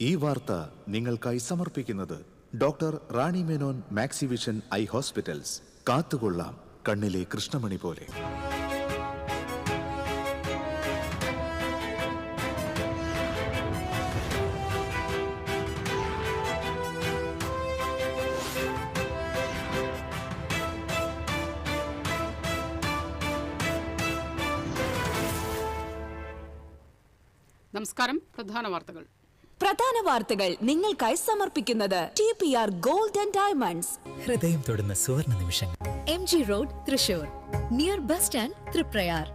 ഈ വാർത്ത നിങ്ങൾക്കായി സമർപ്പിക്കുന്നത് doctor Rani Menon Maxivision I hospitals. കാത്തുകൊള്ളാം കണ്ണിലെ കൃഷ്ണമണി പോലെ. നമസ്കാരം. പ്രധാന വാർത്തകൾ നിങ്ങൾക്കായി സമർപ്പിക്കുന്നത് TPR ഗോൾഡ് ആൻഡ് ഡയമണ്ട്സ്. ഹൃദയം തൊടുന്ന സുവർണ നിമിഷങ്ങൾ. MG road, Thrissur, near bus stand, Triprayar.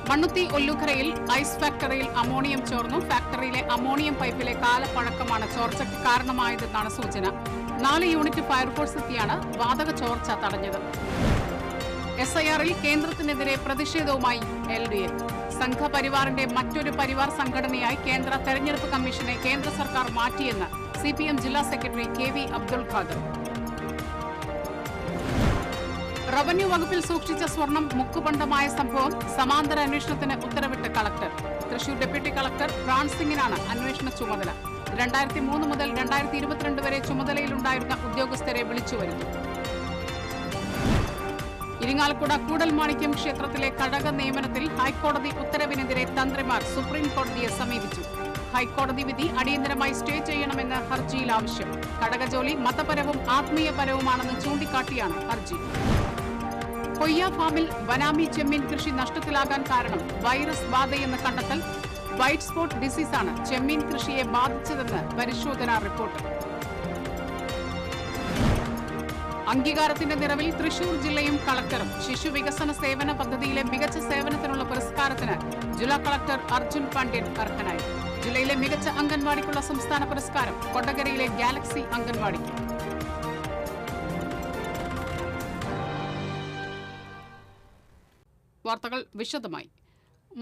Mannuthy ഒല്ലൂക്കരയിൽ ഐസ് ഫാക്ടറിയിൽ അമോണിയം ചോർന്നു. ഫാക്ടറിയിലെ അമോണിയം പൈപ്പിലെ കാലപ്പഴക്കമാണ് ചോർച്ചയ്ക്ക് കാരണമായതെന്നാണ് സൂചന. 4 യൂണിറ്റ് ഫയർഫോഴ്സ് എത്തിയാണ് വാതക ചോർച്ച തടഞ്ഞത്. SIR-ൽ കേന്ദ്രത്തിനെതിരെ പ്രതിഷേധവുമായി LDF. സംഘപരിവാറിന്റെ മറ്റൊരു പരിവാർ സംഘടനയായി കേന്ദ്ര തെരഞ്ഞെടുപ്പ് കമ്മീഷനെ കേന്ദ്ര സർക്കാർ മാറ്റിയെന്ന് CPM ജില്ലാ secretary KV Abdul Khader. Revenue വകുപ്പിൽ സൂക്ഷിച്ച സ്വർണം മുക്കുപണ്ടമായ സംഭവം സമാന്തര അന്വേഷണത്തിന് ഉത്തരവിട്ട് collector. Thrissur deputy collector Pran സിംഗിനാണ് അന്വേഷണ ചുമതല. 2003 മുതൽ 2022 വരെ ചുമതലയിലുണ്ടായിരുന്ന ഉദ്യോഗസ്ഥരെ വിളിച്ചുവരുന്നു. ഇരിങ്ങാലക്കുട കൂടൽമാണിക്യം ക്ഷേത്രത്തിലെ കടക നിയമനത്തിൽ ഹൈക്കോടതി ഉത്തരവിനെതിരെ തന്ത്രിമാർ സുപ്രീം കോടതിയെ സമീപിച്ചു. ഹൈക്കോടതി വിധി അടിയന്തരമായി സ്റ്റേ ചെയ്യണമെന്ന് ഹർജിയിൽ ആവശ്യം. കടക ജോലി മതപരവും ആത്മീയപരവുമാണെന്ന് ചൂണ്ടിക്കാട്ടിയാണ് ഹർജി. കൊയ്യ ഫാമിൽ വനാമി ചെമ്മീൻ കൃഷി നഷ്ടത്തിലാകാൻ കാരണം വൈറസ് ബാധയെന്ന് കണ്ടെത്തൽ. വൈറ്റ് സ്പോട്ട് ഡിസീസാണ് ചെമ്മീൻ കൃഷിയെ ബാധിച്ചതെന്ന് പരിശോധനാ റിപ്പോർട്ട്. അംഗീകാരത്തിന്റെ നിറവിൽ തൃശൂർ ജില്ലയും കളക്ടറും. ശിശു വികസന സേവന പദ്ധതിയിലെ മികച്ച സേവനത്തിനുള്ള പുരസ്കാരത്തിന് ജില്ലാ കളക്ടർ അർജുൻ പാണ്ഡ്യൻ അർഹനായി. ജില്ലയിലെ മികച്ച അംഗൻവാടിക്കുള്ള സംസ്ഥാന പുരസ്കാരം കൊടകരയിലെ ഗാലക്സി അംഗൻവാടിക്ക്. വാർത്തകൾ വിശദമായി.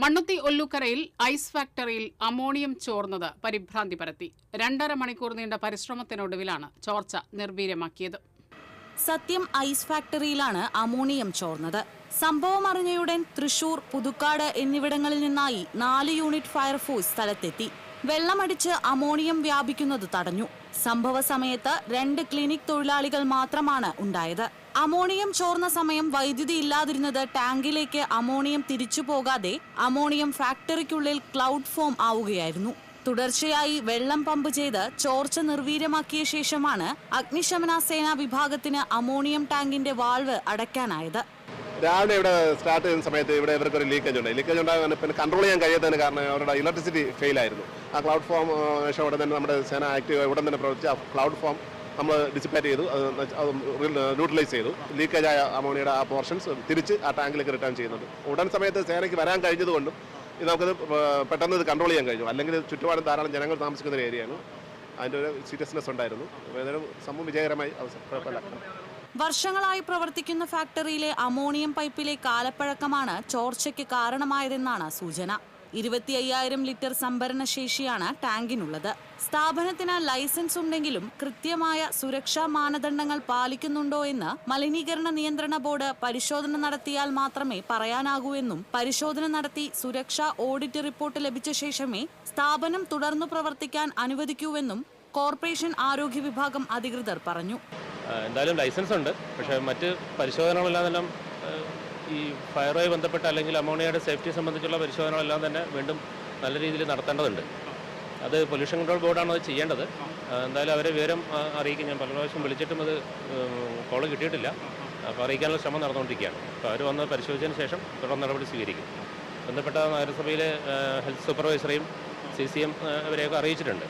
മണ്ണുത്തി ഒല്ലൂക്കരയിൽ ഐസ് ഫാക്ടറിയിൽ അമോണിയം ചോർന്നത് പരിഭ്രാന്തി പരത്തി. 2.5 മണിക്കൂർ നീണ്ട പരിശ്രമത്തിനൊടുവിലാണ് ചോർച്ച നിർവീര്യമാക്കിയത്. സത്യം ഐസ് ഫാക്ടറിയിലാണ് അമോണിയം ചോർന്നത്. സംഭവം അറിഞ്ഞയുടൻ തൃശൂർ, പുതുക്കാട് എന്നിവിടങ്ങളിൽ നിന്നായി 4 യൂണിറ്റ് ഫയർഫോഴ്സ് സ്ഥലത്തെത്തി. വെള്ളമടിച്ച് അമോണിയം വ്യാപിക്കുന്നത് തടഞ്ഞു. സംഭവ സമയത്ത് 2 ക്ലിനിക് തൊഴിലാളികൾ മാത്രമാണ് ഉണ്ടായത്. അമോണിയം ചോർന്ന സമയം വൈദ്യുതി ഇല്ലാതിരുന്നത് ടാങ്കിലേക്ക് അമോണിയം തിരിച്ചു പോകാതെ അമോണിയം ഫാക്ടറിക്കുള്ളിൽ ക്ലൗഡ് ഫോം ആവുകയായിരുന്നു. തുടർച്ചയായി വെള്ളം പമ്പ് ചെയ്ത് ചോർച്ച നിർവീര്യമാക്കിയ ശേഷമാണ് അഗ്നിശമന സേനാ വിഭാഗത്തിന് അമോണിയം ടാങ്കിന്റെ വാൾവ് അടയ്ക്കാനായത്. രാവിലെ ഇവിടെ സ്റ്റാർട്ട് ചെയ്യുന്ന സമയത്ത് ഇവിടെ ഇവർക്കൊരു ലീക്കേജ് ഉണ്ടാകാൻ പിന്നെ കൺട്രോൾ ചെയ്യാൻ കഴിയാത്തതിന് കാരണം അവരുടെ ഇലക്ട്രിസിറ്റി ഫെയിൽ ആയിരുന്നു. ആ ക്ലൗഡ് ഫോം ഉടൻ തന്നെ നമ്മുടെ സേന ആക്റ്റീവ് ഉടൻ തന്നെ പ്രവർത്തിച്ച് ആ ക്ലൗഡ് ഫോം നമ്മൾ ഡിസിപ്പേറ്റ് ചെയ്തു, അത് ന്യൂട്രലൈസ് ചെയ്തു. ലീക്കേജ് ആയ അമോണിയയുടെ ആ പോർഷൻസ് തിരിച്ച് ആ ടാങ്കിലേക്ക് റിട്ടേൺ ചെയ്യുന്നുണ്ട്. ഉടൻ സമയത്ത് സേനയ്ക്ക് വരാൻ കഴിഞ്ഞതുകൊണ്ടും നമുക്കത് പെട്ടെന്ന് ഇത് കൺട്രോൾ ചെയ്യാൻ കഴിഞ്ഞു. അല്ലെങ്കിൽ ചുറ്റുപാടും ധാരാളം ജനങ്ങൾ താമസിക്കുന്ന ഒരു ഏരിയയാണ്. അതിൻ്റെ ഒരു സീരിയസ്നെസ് ഉണ്ടായിരുന്നു. ഏതായാലും സംഭവം വിജയകരമായി വർഷങ്ങളായി പ്രവർത്തിക്കുന്ന ഫാക്ടറിയിലെ അമോണിയം പൈപ്പിലെ കാലപ്പഴക്കമാണ് ചോർച്ചയ്ക്ക് കാരണമായതെന്നാണ് സൂചന. 25,000 ലിറ്റർ സംഭരണ ശേഷിയാണ് ടാങ്കിനുള്ളത്. സ്ഥാപനത്തിന് ലൈസൻസ് ഉണ്ടെങ്കിലും കൃത്യമായ സുരക്ഷാ മാനദണ്ഡങ്ങൾ പാലിക്കുന്നുണ്ടോ എന്ന് മലിനീകരണ നിയന്ത്രണ ബോർഡ് പരിശോധന നടത്തിയാൽ മാത്രമേ പറയാനാകൂ എന്നും പരിശോധന നടത്തി സുരക്ഷാ ഓഡിറ്റ് റിപ്പോർട്ട് ലഭിച്ച ശേഷമേ സ്ഥാപനം തുടർന്നു പ്രവർത്തിക്കാൻ അനുവദിക്കൂവെന്നും കോർപ്പറേഷൻ ആരോഗ്യ വിഭാഗം അധികൃതർ പറഞ്ഞു. എന്തായാലും ലൈസൻസ് ഉണ്ട്, പക്ഷേ മറ്റ് പരിശോധനകളെല്ലാം തന്നെ ഈ ഫയറുമായി ബന്ധപ്പെട്ട അല്ലെങ്കിൽ അമോണിയയുടെ സേഫ്റ്റി സംബന്ധിച്ചുള്ള പരിശോധനകളെല്ലാം തന്നെ വീണ്ടും നല്ല രീതിയിൽ നടത്തേണ്ടതുണ്ട്. അത് പൊല്യൂഷൻ കൺട്രോൾ ബോർഡാണ് അത് ചെയ്യേണ്ടത്. എന്തായാലും അവരെ വിവരം അറിയിക്കും. ഞാൻ പല പ്രാവശ്യം വിളിച്ചിട്ടും അത് കോള് കിട്ടിയിട്ടില്ല. അപ്പോൾ അറിയിക്കാനുള്ള ശ്രമം നടന്നുകൊണ്ടിരിക്കുകയാണ്. അപ്പോൾ അവർ വന്ന് പരിശോധിച്ചതിന് ശേഷം തുടർ നടപടി സ്വീകരിക്കും. ബന്ധപ്പെട്ട നഗരസഭയിലെ ഹെൽത്ത് സൂപ്പർവൈസറെയും CCM അവരെയൊക്കെ അറിയിച്ചിട്ടുണ്ട്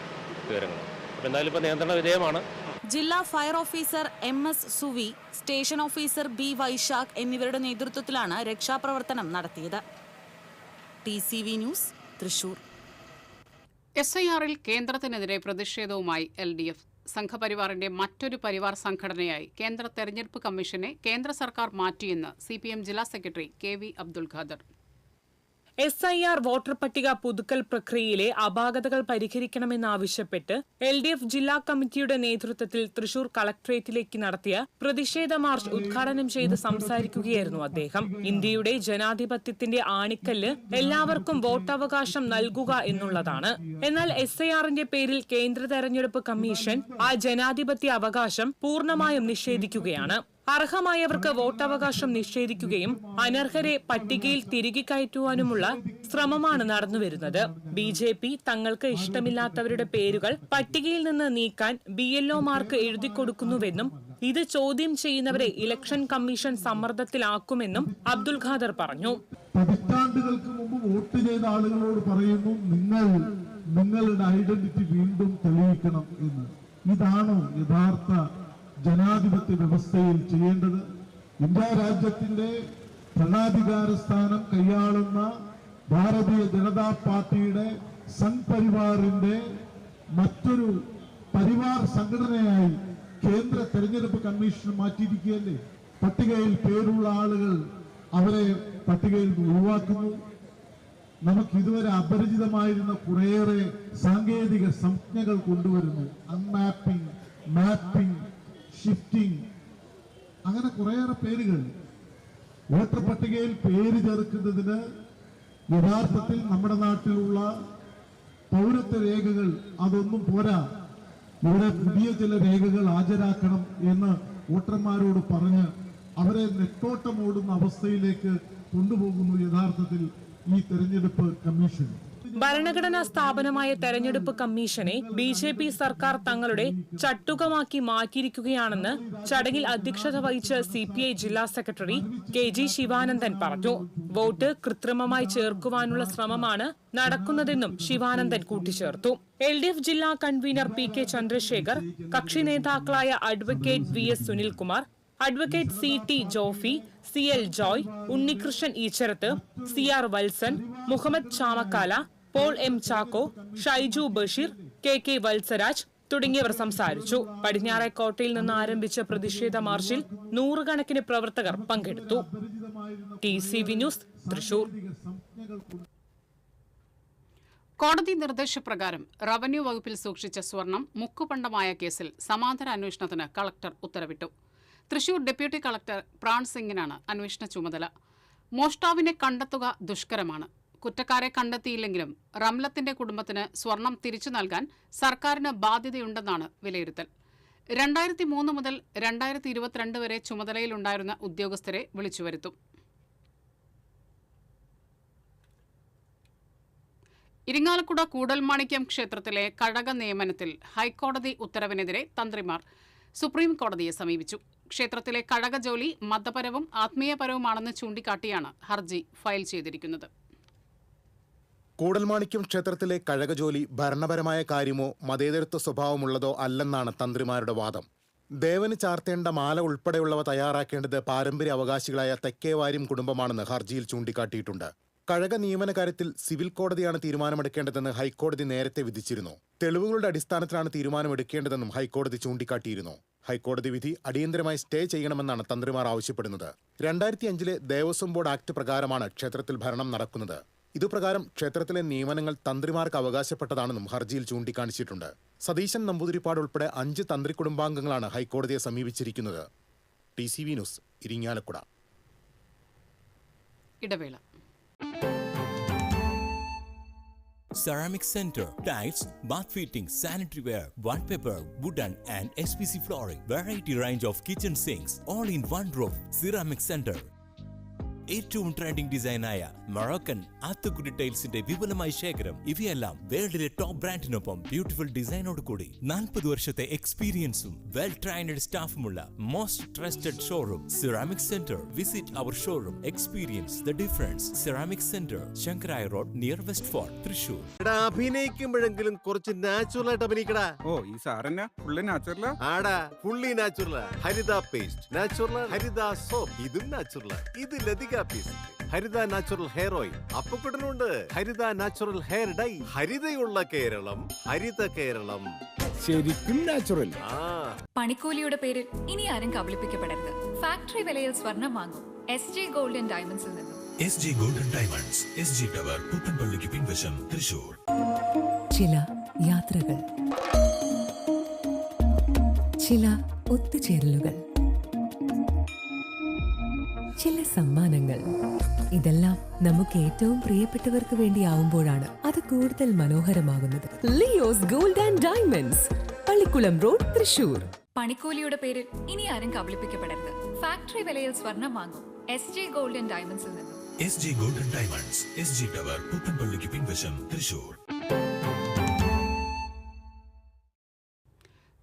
വിവരങ്ങൾ. അപ്പോൾ എന്തായാലും ഇപ്പോൾ നിയന്ത്രണ വിധേയമാണ്. ജില്ലാ fire officer MS Suvi, station officer B Vaishakh എന്നിവരുടെ നേതൃത്വത്തിലാണ് രക്ഷാപ്രവർത്തനം നടത്തിയത്. TCV news, Thrissur. SIR-ൽ കേന്ദ്രത്തിനെതിരെ പ്രതിഷേധവുമായി LDF. സംഘപരിവാറിന്റെ മറ്റൊരു പരിവാർ സംഘടനയായി കേന്ദ്ര തെരഞ്ഞെടുപ്പ് കമ്മീഷനെ കേന്ദ്ര സർക്കാർ മാറ്റിയെന്ന് CPM ജില്ലാ secretary KV Abdul Khader. SIR voter പട്ടിക പുതുക്കൽ പ്രക്രിയയിലെ അപാകതകൾ പരിഹരിക്കണമെന്നാവശ്യപ്പെട്ട് LDF ജില്ലാ കമ്മിറ്റിയുടെ നേതൃത്വത്തിൽ തൃശൂർ കളക്ടറേറ്റിലേക്ക് നടത്തിയ പ്രതിഷേധ മാർച്ച് ഉദ്ഘാടനം ചെയ്ത് സംസാരിക്കുകയായിരുന്നു അദ്ദേഹം. ഇന്ത്യയുടെ ജനാധിപത്യത്തിന്റെ ആണിക്കല്ല് എല്ലാവർക്കും വോട്ടവകാശം നൽകുക എന്നുള്ളതാണ്. എന്നാൽ SIRന്റെ പേരിൽ കേന്ദ്ര തെരഞ്ഞെടുപ്പ് കമ്മീഷൻ ആ ജനാധിപത്യ അവകാശം പൂർണ്ണമായും നിഷേധിക്കുകയാണ്. അർഹമായവർക്ക് വോട്ടവകാശം നിഷേധിക്കുകയും അനർഹരെ പട്ടികയിൽ തിരികെ കയറ്റുവാനുമുള്ള ശ്രമമാണ് നടന്നുവരുന്നത്. BJP തങ്ങൾക്ക് ഇഷ്ടമില്ലാത്തവരുടെ പേരുകൾ പട്ടികയിൽ നിന്ന് നീക്കാൻ BLOമാർക്ക് എഴുതിക്കൊടുക്കുന്നുവെന്നും ഇത് ചോദ്യം ചെയ്യുന്നവരെ ഇലക്ഷൻ കമ്മീഷൻ സമ്മർദ്ദത്തിലാക്കുമെന്നും അബ്ദുൽ ഖാദർ പറഞ്ഞു. പതിറ്റാണ്ടുകൾക്ക് മുമ്പ് വോട്ട് ചെയ്ത ആളുകളോട് പറയുന്നു, നിങ്ങളുടെ ഐഡന്റിറ്റി വീണ്ടും തെളിയിക്കണം എന്ന്. ഇതാണോ യഥാർത്ഥ ജനാധിപത്യ വ്യവസ്ഥയിൽ ചെയ്യേണ്ടത്? ഇന്ത്യ രാജ്യത്തിന്റെ ഭരണാധികാര സ്ഥാനം കൈയാളുന്ന ഭാരതീയ ജനതാ പാർട്ടിയുടെ സംഘ് പരിവാറിന്റെ മറ്റൊരു പരിവാർ സംഘടനയായി കേന്ദ്ര തെരഞ്ഞെടുപ്പ് കമ്മീഷൻ മാറ്റിയിരിക്കുകയല്ലേ? പട്ടികയിൽ പേരുള്ള ആളുകൾ അവരെ പട്ടികയിൽ ഒഴിവാക്കുന്നു. നമുക്ക് ഇതുവരെ അപരിചിതമായിരുന്ന കുറേയേറെ സാങ്കേതിക സംജ്ഞകൾ കൊണ്ടുവരുന്നു. അൺമാപ്പിംഗ്, മാപ്പിംഗ്, ഷിഫ്റ്റിംഗ്, അങ്ങനെ കുറേയേറെ പേരുകൾ. വോട്ടർ പട്ടികയിൽ പേര് ചേർക്കുന്നതിന് യഥാർത്ഥത്തിൽ നമ്മുടെ നാട്ടിലുള്ള പൗരത്വ രേഖകൾ അതൊന്നും പോരാ, ഇവിടെ പുതിയ ചില രേഖകൾ ഹാജരാക്കണം എന്ന് വോട്ടർമാരോട് പറഞ്ഞ് അവരെ നെട്ടോട്ടമോടുന്ന അവസ്ഥയിലേക്ക് കൊണ്ടുപോകുന്നു യഥാർത്ഥത്തിൽ ഈ തെരഞ്ഞെടുപ്പ് കമ്മീഷൻ. ഭരണഘടനാ സ്ഥാപനമായ തെരഞ്ഞെടുപ്പ് കമ്മീഷനെ BJP സർക്കാർ തങ്ങളുടെ ചട്ടുകമാക്കി മാറ്റിയിരിക്കുകയാണെന്ന് ചടങ്ങിൽ അധ്യക്ഷത വഹിച്ച CPI ജില്ലാ സെക്രട്ടറി KG ശിവാനന്ദൻ പറഞ്ഞു. വോട്ട് കൃത്രിമമായി ചേർക്കുവാനുള്ള ശ്രമമാണ് നടക്കുന്നതെന്നും ശിവാനന്ദൻ കൂട്ടിച്ചേർത്തു. LDF ജില്ലാ കൺവീനർ PK ചന്ദ്രശേഖർ, കക്ഷി നേതാക്കളായ advocate VS Sunilkumar, advocate CT Jofi, CL Joy, Unnikrishnan Eecharath, CR Valsan, Muhammad Chamakkala, Paul M Chacko, Shaiju Basheer, KK Valsaraj തുടങ്ങിയവർ സംസാരിച്ചു. പടിഞ്ഞാറേക്കോട്ടയിൽ നിന്ന് ആരംഭിച്ച പ്രതിഷേധ മാർച്ചിൽ നൂറുകണക്കിന് പ്രവർത്തകർ പങ്കെടുത്തു. TCV news, Thrissur. കോടതി നിർദ്ദേശപ്രകാരം റവന്യൂ വകുപ്പിൽ സൂക്ഷിച്ച സ്വർണം മുക്കുപണ്ടമായ കേസിൽ സമാന്തര അന്വേഷണത്തിന് കളക്ടർ ഉത്തരവിട്ടു. തൃശൂർ ഡെപ്യൂട്ടി കളക്ടർ പ്രാൺ സിംഗിനാണ് അന്വേഷണ ചുമതല. മോഷ്ടാവിനെ കണ്ടെത്തുക ദുഷ്കരമാണ്. കുറ്റക്കാരെ കണ്ടെത്തിയില്ലെങ്കിലും റംലത്തിന്റെ കുടുംബത്തിന് സ്വർണം തിരിച്ചു നൽകാൻ സർക്കാരിന് ബാധ്യതയുണ്ടെന്നാണ് വിലയിരുത്തൽ. 2003 മുതൽ 2022 വരെ ചുമതലയിലുണ്ടായിരുന്ന ഉദ്യോഗസ്ഥരെ വിളിച്ചുവരുത്തും. ഇരിങ്ങാലക്കുട കൂടൽമാണിക്യം ക്ഷേത്രത്തിലെ കഴക നിയമനത്തിൽ ഹൈക്കോടതി ഉത്തരവിനെതിരെ തന്ത്രിമാർ സുപ്രീം കോടതിയെ സമീപിച്ചു. ക്ഷേത്രത്തിലെ കഴക ജോലി മതപരവും ആത്മീയപരവുമാണെന്ന് ചൂണ്ടിക്കാട്ടിയാണ് ഹർജി ഫയൽ ചെയ്തിരിക്കുന്നത്. കൂടൽമാണിക്യം ക്ഷേത്രത്തിലെ കഴകജോലി ഭരണപരമായ കാര്യമോ മതേതരത്വ സ്വഭാവമുള്ളതോ അല്ലെന്നാണ് തന്ത്രിമാരുടെ വാദം. ദേവന് ചാർത്തേണ്ട മാല ഉൾപ്പെടെയുള്ളവ തയ്യാറാക്കേണ്ടത് പാരമ്പര്യ അവകാശികളായ തെക്കേവാര്യം കുടുംബമാണെന്ന് ഹർജിയിൽ ചൂണ്ടിക്കാട്ടിയിട്ടുണ്ട്. കഴക നിയമന കാര്യത്തിൽ സിവിൽ കോടതിയാണ് തീരുമാനമെടുക്കേണ്ടതെന്ന് ഹൈക്കോടതി നേരത്തെ വിധിച്ചിരുന്നു. തെളിവുകളുടെ അടിസ്ഥാനത്തിലാണ് തീരുമാനമെടുക്കേണ്ടതെന്നും ഹൈക്കോടതി ചൂണ്ടിക്കാട്ടിയിരുന്നു. ഹൈക്കോടതി വിധി അടിയന്തരമായി സ്റ്റേ ചെയ്യണമെന്നാണ് തന്ത്രിമാർ ആവശ്യപ്പെടുന്നത്. 2005 ദേവസ്വം ബോർഡ് ആക്ട് പ്രകാരമാണ് ക്ഷേത്രത്തിൽ ഭരണം നടക്കുന്നത്. ഇതുപ്രകാരം ക്ഷേത്രത്തിലെ നിയമനങ്ങൾ തന്ത്രിമാർക്ക് അവകാശപ്പെട്ടതാണെന്നും ഹർജിയിൽ ചൂണ്ടിക്കാണിച്ചിട്ടുണ്ട്. സതീശൻ നമ്പൂതിരിപ്പാട് ഉൾപ്പെടെ 5 തന്ത്രി കുടുംബാംഗങ്ങളാണ് ഹൈക്കോടതിയെ സമീപിച്ചിരിക്കുന്നത്. TCV news, Irinjalakuda. ഇടവേള. Ceramic Center, tiles, bath fittings, sanitary ware, wallpaper, wooden and SPC flooring, variety range of kitchen sinks, all in one roof. Ceramic Center. ഏറ്റവും ട്രെൻഡിംഗ് ഡിസൈനായ മൊറോക്കൻ ആത്തുക്കുടി ടൈൽസിന്റെ വിപുലമായ ശേഖരം. ഇവയെല്ലാം വേൾഡിലെ ടോപ്പ് ബ്രാൻഡിനൊപ്പം ബ്യൂട്ടിഫുൾ ഡിസൈനോട് കൂടി 40 വർഷത്തെ എക്സ്പീരിയൻസും വെൽ ട്രെയിൻഡ് സ്റ്റാഫുമുള്ള most trusted showroom ceramic centre. Visit our showroom, experience the difference. Ceramic centre, Sankaraya road, near west fort, Thrissur. അഭിനയിക്കുമ്പോഴെങ്കിലും കുറച്ച് നാച്ചുറൽ ആയിട്ട് അഭിനയിക്കടാ. ഓ, ഈ സാറന്നെ ഫുള്ളി നാച്ചുറലാ? ആടാ, ഫുള്ളി നാച്ചുറലാ. ഹരിത പേസ്റ്റ് നാച്ചുറൽ, ഹരിത സോപ്പ് ഇതും നാച്ചുറൽ, ഇത് ലതിക പേസ്റ്റ്, ഹരിത നാച്ചുറൽ ഹെയർ ഓയിൽ, അപ്പക്കുട്ടനുണ്ട് ഹരിത natural hair dye. ഹരിതയുള്ള Keralam, Haritha Keralam, ശരിക്കും natural. പണിക്കൂലിയുടെ പേരിൽ ഇനി ആരും കബളിപ്പിക്കപ്പെടരുത്. ഫാക്ടറി വിലയിൽ സ്വർണം വാങ്ങും SJ ഗോൾഡ് ആൻഡ് ഡയമണ്ട്സിൽ നിന്നും. SG Golden Diamonds, SG Tower, പുത്തൻപള്ളിക്ക് പിൻവശം, തൃശൂർ. ചില യാത്രകൾ, ചില ഒത്തുചേരലുകൾ, ചില സമ്മാനങ്ങൾ, ഇതെല്ലാം നമുക്ക് ഏറ്റവും പ്രിയപ്പെട്ടവർക്ക് വേണ്ടിയാവുമ്പോഴാണ് അത് കൂടുതൽ മനോഹരമാകുന്നത്. Leo's gold and diamonds, Pallikulam road, Thrissur. പണിക്കൂലിയുടെ പേരിൽ ഇനി ആരും കബളിപ്പിക്കപ്പെടരുത്. ഫാക്ടറി വിലയിൽ സ്വർണം വാങ്ങും SG ഗോൾഡ് ആൻഡ് ഡയമണ്ട്സിൽ നിന്നും. SG Golden Diamonds, SG Tower, പുത്തൻപള്ളിക്ക് പിൻവശം, തൃശൂർ.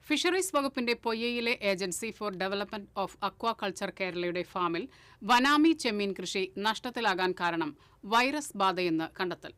ഫിഷറീസ് വകുപ്പിന്റെ പൊയ്യയിലെ agency for development of aquaculture കേരളയുടെ ഫാമിൽ വനാമി ചെമ്മീൻ കൃഷി നഷ്ടത്തിലാകാൻ കാരണം വൈറസ് ബാധയെന്ന് കണ്ടെത്തൽ.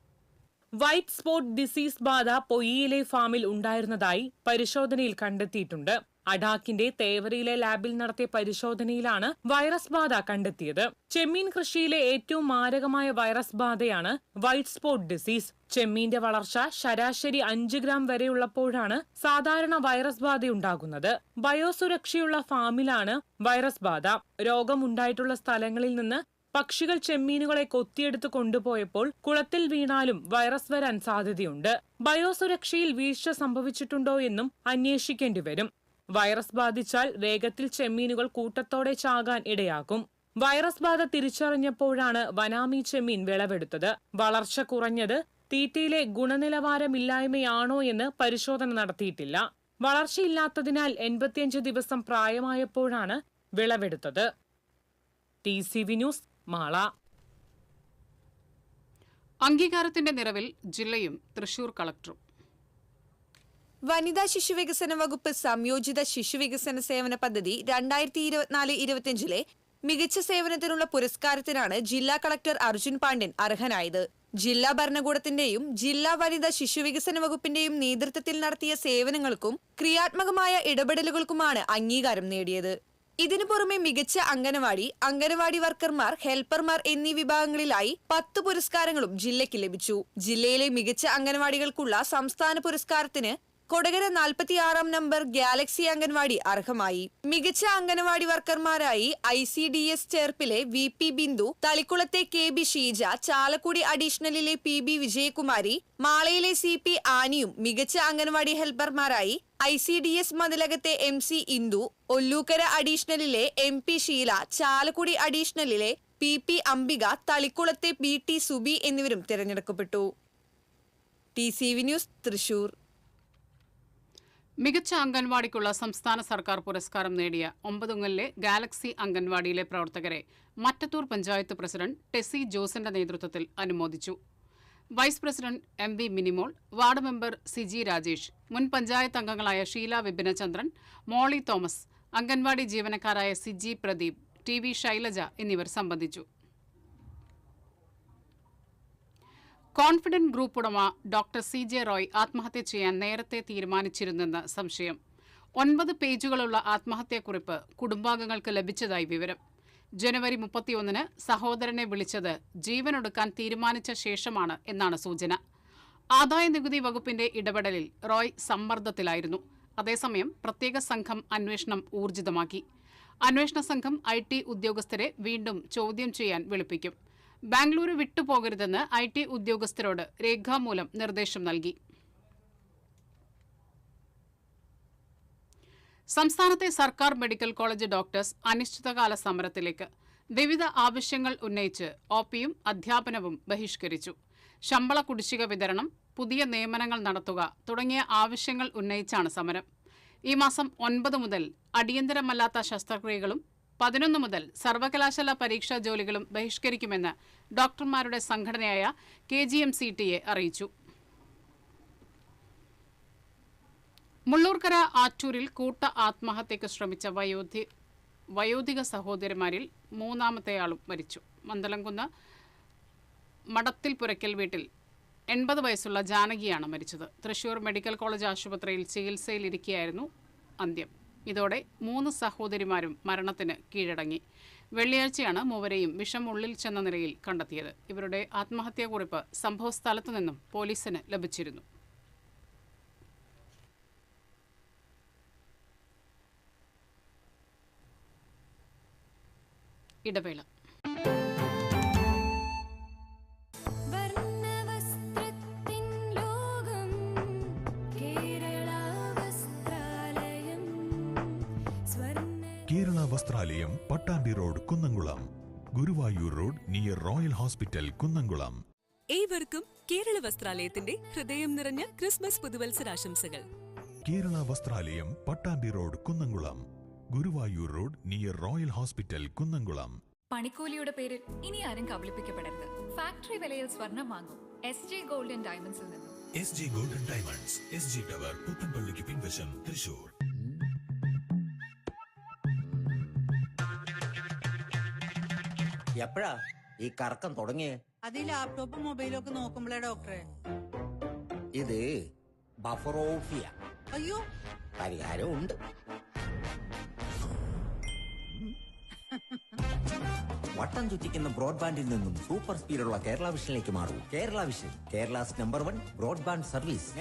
വൈറ്റ് സ്പോട്ട് ഡിസീസ് ബാധ പൊയ്യയിലെ ഫാമിൽ ഉണ്ടായിരുന്നതായി പരിശോധനയിൽ കണ്ടെത്തിയിട്ടുണ്ട്. അഡാക്കിന്റെ തേവരയിലെ ലാബിൽ നടത്തിയ പരിശോധനയിലാണ് വൈറസ് ബാധ കണ്ടെത്തിയത്. ചെമ്മീൻ കൃഷിയിലെ ഏറ്റവും മാരകമായ വൈറസ് ബാധയാണ് വൈറ്റ് സ്പോട്ട് ഡിസീസ്. ചെമ്മീന്റെ വളർച്ച ശരാശരി 5 ഗ്രാം വരെയുള്ളപ്പോഴാണ് സാധാരണ വൈറസ് ബാധയുണ്ടാകുന്നത്. ബയോസുരക്ഷയുള്ള ഫാമിലാണ് വൈറസ് ബാധ. രോഗമുണ്ടായിട്ടുള്ള സ്ഥലങ്ങളിൽ നിന്ന് പക്ഷികൾ ചെമ്മീനുകളെ കൊത്തിയെടുത്ത് കൊണ്ടുപോയപ്പോൾ കുളത്തിൽ വീണാലും വൈറസ് വരാൻ സാധ്യതയുണ്ട്. ബയോസുരക്ഷയിൽ വീഴ്ച സംഭവിച്ചിട്ടുണ്ടോ എന്നും അന്വേഷിക്കേണ്ടി വരും. വൈറസ് ബാധിച്ചാൽ വേഗത്തിൽ ചെമ്മീനുകൾ കൂട്ടത്തോടെ ചാകാൻ ഇടയാക്കും. വൈറസ് ബാധ തിരിച്ചറിഞ്ഞപ്പോഴാണ് വനാമി ചെമ്മീൻ വിളവെടുത്തത്. വളർച്ച കുറഞ്ഞത് തീറ്റയിലെ ഗുണനിലവാരമില്ലായ്മയാണോ എന്ന് പരിശോധന നടത്തിയിട്ടില്ല. വളർച്ചയില്ലാത്തതിനാൽ 85 ദിവസം പ്രായമായപ്പോഴാണ് വിളവെടുത്തത്. TCV news, Mala. അംഗീകാരത്തിന്റെ നിറവിൽ ജില്ലയും തൃശൂർ കളക്ടറും. വനിതാ ശിശുവികസന വകുപ്പ് സംയോജിത ശിശുവികസന സേവന പദ്ധതി 2024-25 മികച്ച സേവനത്തിനുള്ള പുരസ്കാരത്തിനാണ് ജില്ലാ കളക്ടർ അർജുൻ പാണ്ഡ്യൻ അർഹനായത്. ജില്ലാ ഭരണകൂടത്തിന്റെയും ജില്ലാ വനിതാ ശിശുവികസന വകുപ്പിന്റെയും നേതൃത്വത്തിൽ നടത്തിയ സേവനങ്ങൾക്കും ക്രിയാത്മകമായ ഇടപെടലുകൾക്കുമാണ് അംഗീകാരം നേടിയത്. ഇതിനു പുറമെ മികച്ച അംഗനവാടി വർക്കർമാർ, ഹെൽപ്പർമാർ എന്നീ വിഭാഗങ്ങളിലായി 10 പുരസ്കാരങ്ങളും ജില്ലയ്ക്ക് ലഭിച്ചു. ജില്ലയിലെ മികച്ച അംഗനവാടികൾക്കുള്ള സംസ്ഥാന പുരസ്കാരത്തിന് കൊടകര 46-ാം നമ്പർ ഗാലക്സി അംഗൻവാടി അർഹമായി. മികച്ച anganwadi വർക്കർമാരായി ICDS ചേർപ്പിലെ VP Bindu, തളിക്കുളത്തെ KB Sheeja, Chalakudy അഡീഷണലിലെ PB Vijayakumari, മാളയിലെ CP ആനിയും മികച്ച anganwadi ഹെൽപ്പർമാരായി ICDS മതിലകത്തെ MC Indu, Ollukkara അഡീഷണലിലെ MP Sheela, Chalakudy അഡീഷണലിലെ PP Ambika, തളിക്കുളത്തെ BT Subi എന്നിവരും തിരഞ്ഞെടുക്കപ്പെട്ടു. TCV news, Thrissur. മികച്ച അംഗൻവാടിക്കുള്ള സംസ്ഥാന സർക്കാർ പുരസ്കാരം നേടിയ ഒമ്പതുങ്ങലിലെ ഗാലക്സി അംഗൻവാടിയിലെ പ്രവർത്തകരെ മറ്റത്തൂർ പഞ്ചായത്ത് പ്രസിഡന്റ് ടെസി ജോസിന്റെ നേതൃത്വത്തിൽ അനുമോദിച്ചു. Vice president MV Minimol, ward member Siji Rajesh, മുൻ പഞ്ചായത്ത് അംഗങ്ങളായ ഷീല വിപിനചന്ദ്രൻ, മോളി തോമസ്, അംഗൻവാടി ജീവനക്കാരായ സിജി പ്രദീപ്, TV ശൈലജ എന്നിവർ സംബന്ധിച്ചു. കോൺഫിഡന്റ് ഗ്രൂപ്പ് ഉടമ ഡോക്ടർ CJ റോയ് ആത്മഹത്യ ചെയ്യാൻ നേരത്തെ തീരുമാനിച്ചിരുന്നെന്ന് സംശയം. 9 പേജുകളുള്ള ആത്മഹത്യാക്കുറിപ്പ് കുടുംബാംഗങ്ങൾക്ക് ലഭിച്ചതായി വിവരം. ജനുവരി 31-ന് സഹോദരനെ വിളിച്ചത് ജീവനൊടുക്കാൻ തീരുമാനിച്ച ശേഷമാണ് എന്നാണ് സൂചന. ആദായനികുതി വകുപ്പിന്റെ ഇടപെടലിൽ റോയ് സമ്മർദ്ദത്തിലായിരുന്നു. അതേസമയം പ്രത്യേക സംഘം അന്വേഷണം ഊർജിതമാക്കി. അന്വേഷണ സംഘം IT ഉദ്യോഗസ്ഥരെ വീണ്ടും ചോദ്യം ചെയ്യാൻ വിളിപ്പിക്കും. ബാംഗ്ലൂരു വിട്ടുപോകരുതെന്ന് IT ഉദ്യോഗസ്ഥരോട് രേഖാമൂലം നിർദ്ദേശം നൽകി. സംസ്ഥാനത്തെ സർക്കാർ മെഡിക്കൽ കോളേജ് ഡോക്ടേഴ്സ് അനിശ്ചിതകാല സമരത്തിലേക്ക്. വിവിധ ആവശ്യങ്ങൾ ഉന്നയിച്ച് OPയും അധ്യാപനവും ബഹിഷ്കരിച്ചു. ശമ്പള കുടിശ്ശിക വിതരണം, പുതിയ നിയമനങ്ങൾ നടത്തുക തുടങ്ങിയ ആവശ്യങ്ങൾ ഉന്നയിച്ചാണ് സമരം. ഈ മാസം 9 മുതൽ അടിയന്തരമല്ലാത്ത ശസ്ത്രക്രിയകളും 11 മുതൽ സർവകലാശാല പരീക്ഷാ ജോലികളും ബഹിഷ്കരിക്കുമെന്ന് ഡോക്ടർമാരുടെ സംഘടനയായ KGMCTA അറിയിച്ചു. മുള്ളൂർക്കര ആറ്റൂരിൽ കൂട്ട ആത്മഹത്യയ്ക്ക് ശ്രമിച്ച വയോധിക സഹോദരിമാരിൽ 3ാമത്തെയാളും മരിച്ചു. മന്ദലംകുന്ന് മടത്തിൽ പുരയ്ക്കൽ വീട്ടിൽ 80 വയസ്സുള്ള ജാനകിയാണ് മരിച്ചത്. തൃശൂർ മെഡിക്കൽ കോളേജ് ആശുപത്രിയിൽ ചികിത്സയിലിരിക്കെയായിരുന്നു അന്ത്യം. ഇതോടെ 3 സഹോദരിമാരും മരണത്തിന് കീഴടങ്ങി. വെള്ളിയാഴ്ചയാണ് മൂവരെയും വിഷം ഉള്ളിൽ ചെന്ന നിലയിൽ കണ്ടെത്തിയത്. ഇവരുടെ ആത്മഹത്യാക്കുറിപ്പ് സംഭവസ്ഥലത്തു നിന്നും പോലീസിന് ലഭിച്ചിരുന്നു. ഇടവേള. Vasthralayam, Pattambi road, Kunnamkulam. Guruvayur road near royal hospital, Kunnamkulam. ഏവർക്കും കേരള വസ്ത്രാലയത്തിന്റെ ഹൃദയം നിറഞ്ഞ ക്രിസ്മസ് പുതുവത്സരാശംസകൾ. Kerala Vasthralayam, Pattambi road, Kunnamkulam. Guruvayur road near royal hospital, Kunnamkulam. പണിക്കൂലിയുടെ പേരിൽ ഇനി ആരും കബളിപ്പിക്കപ്പെടരുത്. ഫാക്ടറി വിലയിൽ സ്വർണം വാങ്ങും SJ ഗോൾഡൻ ഡയമണ്ട്സിൽ നിന്നും. SG golden diamonds, SG tower, പുത്തൻപള്ളിക്ക് പിൻവശം, തൃശൂർ. എപ്പോഴാ ഈ കറക്കം തുടങ്ങിയേ? അത് ലാപ്ടോപ്പും മൊബൈലും ഒക്കെ നോക്കുമ്പോഴേ ഡോക്ടറെ. ഇത് ബഫറോഫിയ. അയ്യോ, പരിഹാരം ഉണ്ട്. വട്ടം ചുറ്റിക്കുന്ന ബ്രോഡ്ബാൻഡിൽ നിന്നും സൂപ്പർ സ്പീഡുള്ള കേരള വിഷനിലേക്ക് മാറൂ. Kerala vision, Kerala's number 1 broadband service.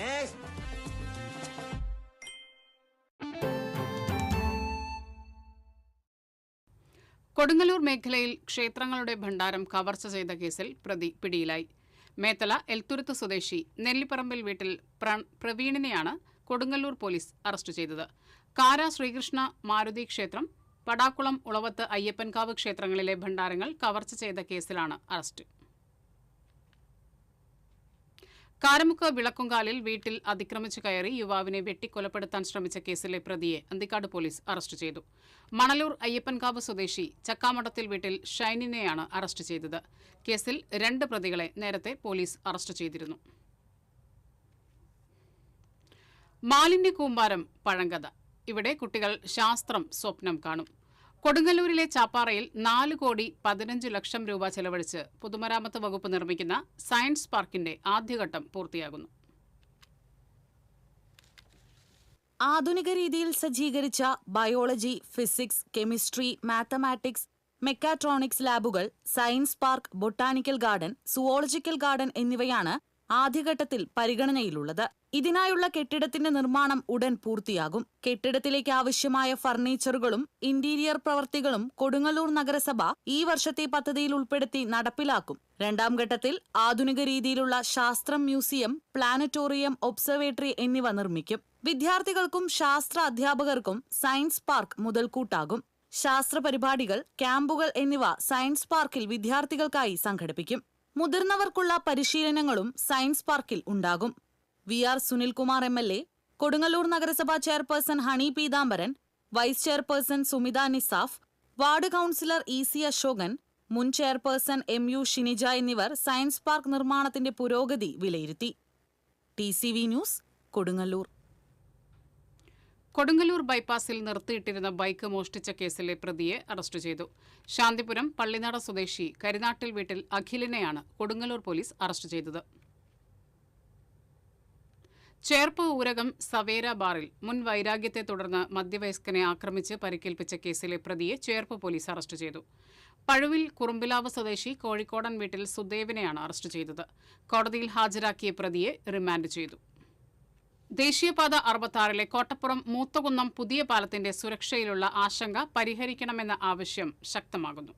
Kodungallur മേഖലയിൽ ക്ഷേത്രങ്ങളുടെ ഭണ്ഡാരം കവർച്ച ചെയ്ത കേസിൽ പ്രതി പിടിയിലായി. മേത്തല എൽത്തുരുത്ത് സ്വദേശി നെല്ലിപ്പറമ്പിൽ വീട്ടിൽ പ്രവീണിനെയാണ് കൊടുങ്ങല്ലൂർ പോലീസ് അറസ്റ്റ് ചെയ്തത്. കാര ശ്രീകൃഷ്ണ മാരുതി ക്ഷേത്രം, പടാക്കുളം ഉളവത്ത് അയ്യപ്പൻകാവ് ക്ഷേത്രങ്ങളിലെ ഭണ്ഡാരങ്ങൾ കവർച്ച ചെയ്ത കേസിലാണ് അറസ്റ്റ്. കാരമുക്ക് വിളക്കുംകാലിൽ വീട്ടിൽ അതിക്രമിച്ചു കയറി യുവാവിനെ വെട്ടിക്കൊലപ്പെടുത്താൻ ശ്രമിച്ച കേസിലെ പ്രതിയെ അന്തിക്കാട് പോലീസ് അറസ്റ്റ് ചെയ്തു. മണലൂർ അയ്യപ്പൻകാവ് സ്വദേശി ചക്കാമഠത്തിൽ വീട്ടിൽ ഷൈനിനെയാണ് അറസ്റ്റ് ചെയ്തത്. കേസിൽ 2 പ്രതികളെ നേരത്തെ പോലീസ് അറസ്റ്റ് ചെയ്തിരുന്നു. മാലിന്യ കൂമ്പാരം പഴങ്കഥ. ഇവിടെ കുട്ടികൾ ശാസ്ത്രം സ്വപ്നം കാണും. കൊടുങ്ങല്ലൂരിലെ ചാപ്പാറയിൽ 4,15,00,000 രൂപ ചെലവഴിച്ച് പൊതുമരാമത്ത് വകുപ്പ് നിർമ്മിക്കുന്ന സയൻസ് പാർക്കിന്റെ ആദ്യഘട്ടം പൂർത്തിയാകുന്നു. ആധുനിക രീതിയിൽ സജ്ജീകരിച്ച biology, physics, chemistry, mathematics, mechatronics ലാബുകൾ, science park, botanical garden, zoological garden എന്നിവയാണ് ആദ്യഘട്ടത്തിൽ പരിഗണനയിലുള്ളത്. ഇതിനായുള്ള കെട്ടിടത്തിന്റെ നിർമ്മാണം ഉടൻ പൂർത്തിയാകും. കെട്ടിടത്തിലേക്ക് ആവശ്യമായ ഫർണിച്ചറുകളും ഇന്റീരിയർ പ്രവൃത്തികളും കൊടുങ്ങല്ലൂർ നഗരസഭ ഈ വർഷത്തെ പദ്ധതിയിൽ ഉൾപ്പെടുത്തി നടപ്പിലാക്കും. 2ാം ഘട്ടത്തിൽ ആധുനിക രീതിയിലുള്ള ശാസ്ത്രം മ്യൂസിയം, പ്ലാനറ്റോറിയം, ഒബ്സർവേറ്ററി എന്നിവ നിർമ്മിക്കും. വിദ്യാർത്ഥികൾക്കും ശാസ്ത്ര അധ്യാപകർക്കും സയൻസ് പാർക്ക് മുതൽക്കൂട്ടാകും. ശാസ്ത്ര പരിപാടികൾ, ക്യാമ്പുകൾ എന്നിവ സയൻസ് പാർക്കിൽ വിദ്യാർത്ഥികൾക്കായി സംഘടിപ്പിക്കും. മുതിർന്നവർക്കുള്ള പരിശീലനങ്ങളും സയൻസ് പാർക്കിൽ ഉണ്ടാകും. VR സുനിൽകുമാർ MLA, കൊടുങ്ങല്ലൂർ നഗരസഭാ chairperson Honey Peethambaran, vice chairperson Sumitha Nisaf, ward councillor EC Ashokan, മുൻ ചെയർപേഴ്സൺ MU ഷിനിജ എന്നിവർ സയൻസ് പാർക്ക് നിർമ്മാണത്തിന്റെ പുരോഗതി വിലയിരുത്തി. TCV news, Kodungallur. കൊടുങ്ങല്ലൂർ ബൈപ്പാസിൽ നിർത്തിയിട്ടിരുന്ന ബൈക്ക് മോഷ്ടിച്ച കേസിലെ പ്രതിയെ അറസ്റ്റ് ചെയ്തു. ശാന്തിപുരം പള്ളിനാട് സ്വദേശി കരിനാട്ടിൽ വീട്ടിൽ അഖിലിനെയാണ് കൊടുങ്ങല്ലൂർ പോലീസ് അറസ്റ്റ് ചെയ്തത്. ചേർപ്പ് ഊരകം സവേര ബാറിൽ മുൻ വൈരാഗ്യത്തെ തുടർന്ന് മധ്യവയസ്കനെ ആക്രമിച്ച് പരിക്കേൽപ്പിച്ച കേസിലെ പ്രതിയെ ചേർപ്പ് പോലീസ് അറസ്റ്റ് ചെയ്തു. പഴുവിൽ കുറുമ്പിലാവ് സ്വദേശി കോഴിക്കോടൻ വീട്ടിൽ സുദേവിനെയാണ് അറസ്റ്റ് ചെയ്തത്. കോടതിയിൽ ഹാജരാക്കിയ പ്രതിയെ റിമാൻഡ് ചെയ്തു. ദേശീയപാത 66 കോട്ടപ്പുറം മൂത്തകുന്നം പുതിയ പാലത്തിന്റെ സുരക്ഷയിലുള്ള ആശങ്ക പരിഹരിക്കണമെന്ന ആവശ്യം ശക്തമാകുന്നു.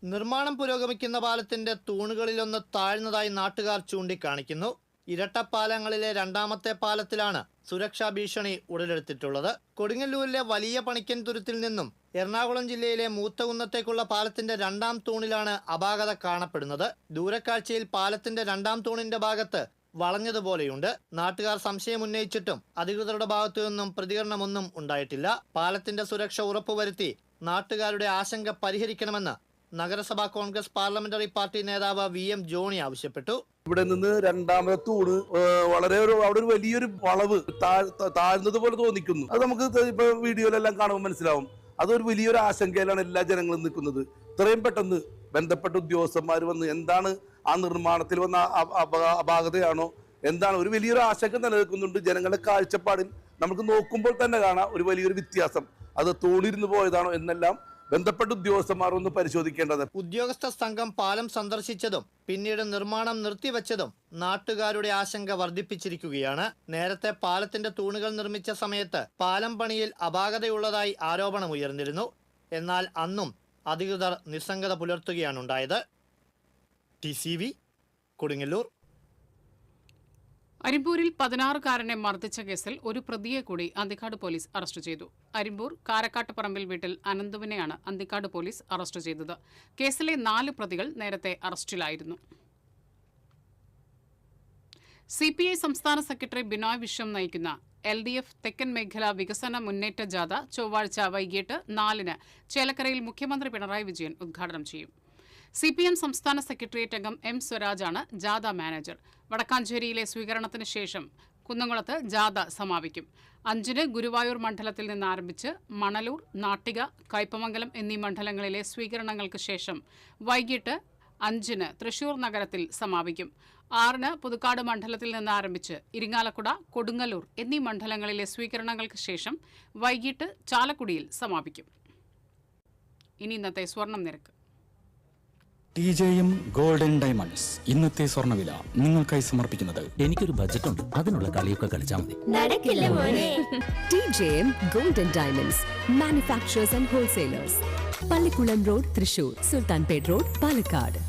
നിർമ്മാണം പുരോഗമിക്കുന്ന പാലത്തിന്റെ തൂണുകളിലൊന്ന് താഴ്ന്നതായി നാട്ടുകാർ ചൂണ്ടിക്കാണിക്കുന്നു. ഇരട്ടപ്പാലങ്ങളിലെ 2ാമത്തെ പാലത്തിലാണ് സുരക്ഷാ ഭീഷണി ഉടലെടുത്തിട്ടുള്ളത്. കൊടുങ്ങല്ലൂരിലെ വലിയ പണിക്കൻ തുരുത്തിൽ നിന്നും എറണാകുളം ജില്ലയിലെ മൂത്തകുന്നത്തേക്കുള്ള പാലത്തിന്റെ 2ാം തൂണിലാണ് അപാകത കാണപ്പെടുന്നത്. ദൂരക്കാഴ്ചയിൽ പാലത്തിന്റെ 2ാം തൂണിന്റെ ഭാഗത്ത് വളഞ്ഞതുപോലെയുണ്ട്. നാട്ടുകാർ സംശയമുന്നയിച്ചിട്ടും അധികൃതരുടെ ഭാഗത്തു നിന്നും പ്രതികരണമൊന്നും ഉണ്ടായിട്ടില്ല. പാലത്തിന്റെ സുരക്ഷ ഉറപ്പുവരുത്തി നാട്ടുകാരുടെ ആശങ്ക പരിഹരിക്കണമെന്ന് നഗരസഭാ കോൺഗ്രസ് പാർലമെന്ററി പാർട്ടി നേതാവ് VM ജോണി ആവശ്യപ്പെട്ടു. ഇവിടെ നിന്ന് 2ാമത്തെ തൂണ് വളരെ അവിടെ ഒരു വലിയൊരു വളവ് താഴ്ന്നത് പോലെ തോന്നിക്കുന്നു. അത് നമുക്ക് ഇപ്പൊ വീഡിയോയിലെല്ലാം കാണുമ്പോൾ മനസ്സിലാവും. അതൊരു വലിയൊരു ആശങ്കയിലാണ് എല്ലാ ജനങ്ങളും നിൽക്കുന്നത്. ഇത്രയും പെട്ടെന്ന് ബന്ധപ്പെട്ട ഉദ്യോഗസ്ഥന്മാർ വന്ന് എന്താണ് ആ നിർമ്മാണത്തിൽ വന്ന അപാകതയാണോ എന്താണ് ഒരു വലിയൊരു ആശങ്ക നിലനിൽക്കുന്നുണ്ട്. ജനങ്ങളുടെ കാഴ്ചപ്പാടിൽ നമുക്ക് നോക്കുമ്പോൾ തന്നെ കാണാം ഒരു വലിയൊരു വ്യത്യാസം. അത് തൂണിരുന്ന് പോയതാണോ എന്നെല്ലാം ബന്ധപ്പെട്ട ഉദ്യോഗസ്ഥന്മാർ ഒന്ന് പരിശോധിക്കേണ്ടത്. ഉദ്യോഗസ്ഥ സംഘം പാലം സന്ദർശിച്ചതും പിന്നീട് നിർമ്മാണം നിർത്തിവെച്ചതും നാട്ടുകാരുടെ ആശങ്ക വർദ്ധിപ്പിച്ചിരിക്കുകയാണ്. നേരത്തെ പാലത്തിന്റെ തൂണുകൾ നിർമ്മിച്ച സമയത്ത് പാലം പണിയിൽ അപാകതയുള്ളതായി ആരോപണമുയർന്നിരുന്നു. എന്നാൽ അന്നും അധികൃതർ നിസ്സംഗത പുലർത്തുകയാണുണ്ടായത്. TCV കൊടുങ്ങല്ലൂർ. അരിമ്പൂരിൽ 16-കാരനെ മർദ്ദിച്ച കേസിൽ ഒരു പ്രതിയെ കൂടി അന്തിക്കാട് പോലീസ് അറസ്റ്റ് ചെയ്തു. അരിമ്പൂർ കാരക്കാട്ടുപറമ്പിൽ വീട്ടിൽ അനന്തുവിനെയാണ് അന്തിക്കാട് പോലീസ് അറസ്റ്റ് ചെയ്തത്. കേസിലെ 4 പ്രതികൾ നേരത്തെ അറസ്റ്റിലായിരുന്നു. CPI സംസ്ഥാന സെക്രട്ടറി ബിനോയ് വിശ്വം നയിക്കുന്ന LDF തെക്കൻ മേഖല വികസന മുന്നേറ്റ ജാഥ ചൊവ്വാഴ്ച വൈകിട്ട് 4-ന് ചേലക്കരയിൽ മുഖ്യമന്ത്രി പിണറായി വിജയൻ ഉദ്ഘാടനം ചെയ്യും. CPM സംസ്ഥാന സെക്രട്ടേറിയറ്റ് അംഗം M. സ്വരാജാണ് ജാഥ മാനേജർ. വടക്കാഞ്ചേരിയിലെ സ്വീകരണത്തിന് ശേഷം കുന്നംകുളത്ത് ജാഥ സമാപിക്കും. 5-ന് ഗുരുവായൂർ മണ്ഡലത്തിൽ നിന്ന് ആരംഭിച്ച് മണലൂർ, നാട്ടിക, കയ്പമംഗലം എന്നീ മണ്ഡലങ്ങളിലെ സ്വീകരണങ്ങൾക്ക് ശേഷം വൈകിട്ട് 5-ന് തൃശൂർ നഗരത്തിൽ സമാപിക്കും. 6-ന് പുതുക്കാട് മണ്ഡലത്തിൽ നിന്ന് ആരംഭിച്ച് ഇരിങ്ങാലക്കുട, കൊടുങ്ങല്ലൂർ എന്നീ മണ്ഡലങ്ങളിലെ സ്വീകരണങ്ങൾക്ക് ശേഷം വൈകിട്ട് ചാലക്കുടിയിൽ സമാപിക്കും. ഇനി ഇന്നത്തെ സ്വർണം നിരക്ക്. TJM ഗോൾഡൻ ഡയമണ്ട്സ് ഇന്നത്തെ സ്വർണ്ണവില നിങ്ങൾക്കായി സമർപ്പിക്കുന്നത് എനിക്കൊരു ബജറ്റ് ഉണ്ട്, അതിനുള്ള കളിയൊക്കെ കളിച്ചാൽ മതി. TJM golden diamonds manufacturers and wholesalers, Pallikulam road, Thrissur, Sultanpet road, Palakkad.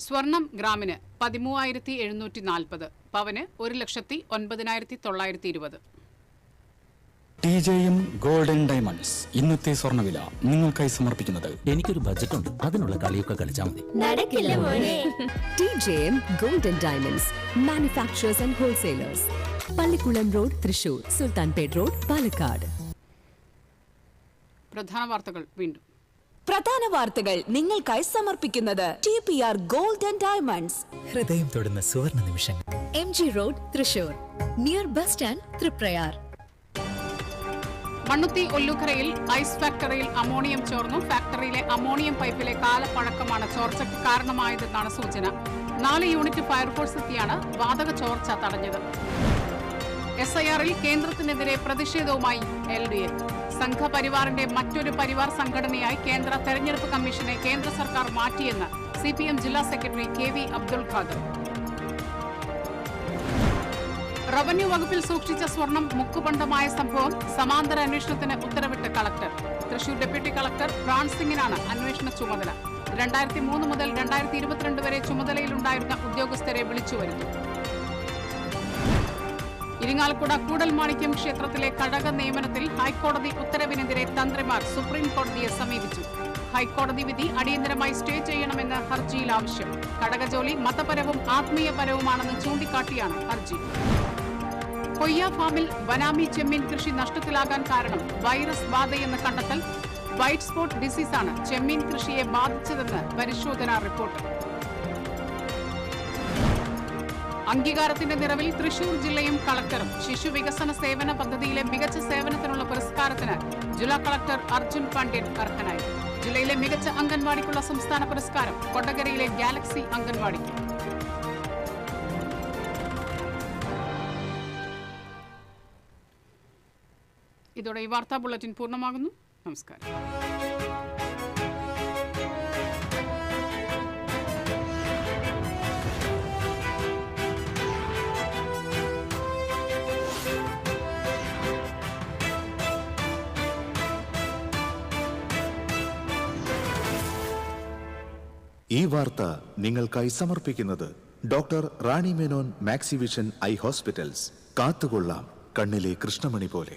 സ്വർണം ഗ്രാമിന് 13,740, പവന് 1,09,920. TJM ഗോൾഡൻ ഡയമണ്ട്സ് ഇന്നത്തെ സ്വർണ്ണവില നിങ്ങൾക്കായി സമർപ്പിക്കുന്നത് എനിക്കൊരു ബജറ്റ് ഉണ്ട്, അതിനുള്ള കളിയൊക്കെ കളിച്ചാൽ മതി. TJM golden diamonds manufacturers and wholesalers, Pallikulam road, Thrissur, Sultanpet road, Palakkad. പ്രധാന വാർത്തകൾ വീണ്ടും. പ്രധാന വാർത്തകൾ നിങ്ങൾക്കായി സമർപ്പിക്കുന്നത് TPR ഗോൾഡൻ ഡയമണ്ട്സ്. ഹൃദയം തൊടുന്ന സുവർണ നിമിഷങ്ങൾ. MG road, Thrissur, near bus stand, Triprayar. Mannuthy ഒല്ലൂക്കരയിൽ ഐസ് ഫാക്ടറിയിൽ അമോണിയം ചോർന്നു. ഫാക്ടറിയിലെ അമോണിയം പൈപ്പിലെ കാലപ്പഴക്കമാണ് ചോർച്ചയ്ക്ക് കാരണമായതെന്നാണ് സൂചന. 4 യൂണിറ്റ് ഫയർഫോഴ്സ് എത്തിയാണ് വാതക ചോർച്ച തടഞ്ഞത്. SIR-ൽ കേന്ദ്രത്തിനെതിരെ പ്രതിഷേധവുമായി LDF. സംഘപരിവാറിന്റെ മറ്റൊരു പരിവാർ സംഘടനയായി കേന്ദ്ര തെരഞ്ഞെടുപ്പ് കമ്മീഷനെ കേന്ദ്ര സർക്കാർ മാറ്റിയെന്ന് CPM ജില്ലാ secretary KV Abdul Khader. Revenue വകുപ്പിൽ സൂക്ഷിച്ച സ്വർണം മുക്കുപണ്ടമായ സംഭവം സമാന്തര അന്വേഷണത്തിന് ഉത്തരവിട്ട് collector. Thrissur deputy collector Pran സിംഗിനാണ് അന്വേഷണ ചുമതല. 2003 മുതൽ 2022 വരെ ചുമതലയിലുണ്ടായിരുന്ന ഉദ്യോഗസ്ഥരെ വിളിച്ചുവരുന്നു. ഇരിങ്ങാലക്കുട കൂടൽമാണിക്യം ക്ഷേത്രത്തിലെ കടക നിയമനത്തിൽ ഹൈക്കോടതി ഉത്തരവിനെതിരെ തന്ത്രിമാർ സുപ്രീം കോടതിയെ സമീപിച്ചു. ഹൈക്കോടതി വിധി അടിയന്തരമായി സ്റ്റേ ചെയ്യണമെന്ന് ഹർജിയിൽ ആവശ്യം. കടക ജോലി മതപരവും ആത്മീയപരവുമാണെന്ന് ചൂണ്ടിക്കാട്ടിയാണ് ഹർജി. കൊയ്യ ഫാമിൽ വനാമി ചെമ്മീൻ കൃഷി നഷ്ടത്തിലാകാൻ കാരണം വൈറസ് ബാധയെന്ന് കണ്ടെത്തൽ. വൈറ്റ് സ്പോട്ട് ഡിസീസാണ് ചെമ്മീൻ കൃഷിയെ ബാധിച്ചതെന്ന് പരിശോധനാ റിപ്പോർട്ട്. അംഗീകാരത്തിന്റെ നിറവിൽ തൃശൂർ ജില്ലയും കളക്ടറും. ശിശു വികസന സേവന പദ്ധതിയിലെ മികച്ച സേവനത്തിനുള്ള പുരസ്കാരത്തിന് ജില്ലാ കളക്ടർ അർജുൻ പാണ്ഡ്യൻ അർഹനായി. ജില്ലയിലെ മികച്ച അംഗൻവാടിക്കുള്ള സംസ്ഥാന പുരസ്കാരം കൊടകരയിലെ ഗാലക്സി അംഗൻവാടിക്ക്. ഇതോടെ ഈ വാർത്താ ബുള്ളറ്റിൻ പൂർണ്ണമാകുന്നു. നമസ്കാരം. ഈ വാർത്ത നിങ്ങൾക്കായി സമർപ്പിക്കുന്നത് doctor Rani Menon Maxivision I hospitals. കാത്തുകൊള്ളാം കണ്ണിലെ കൃഷ്ണമണി പോലെ.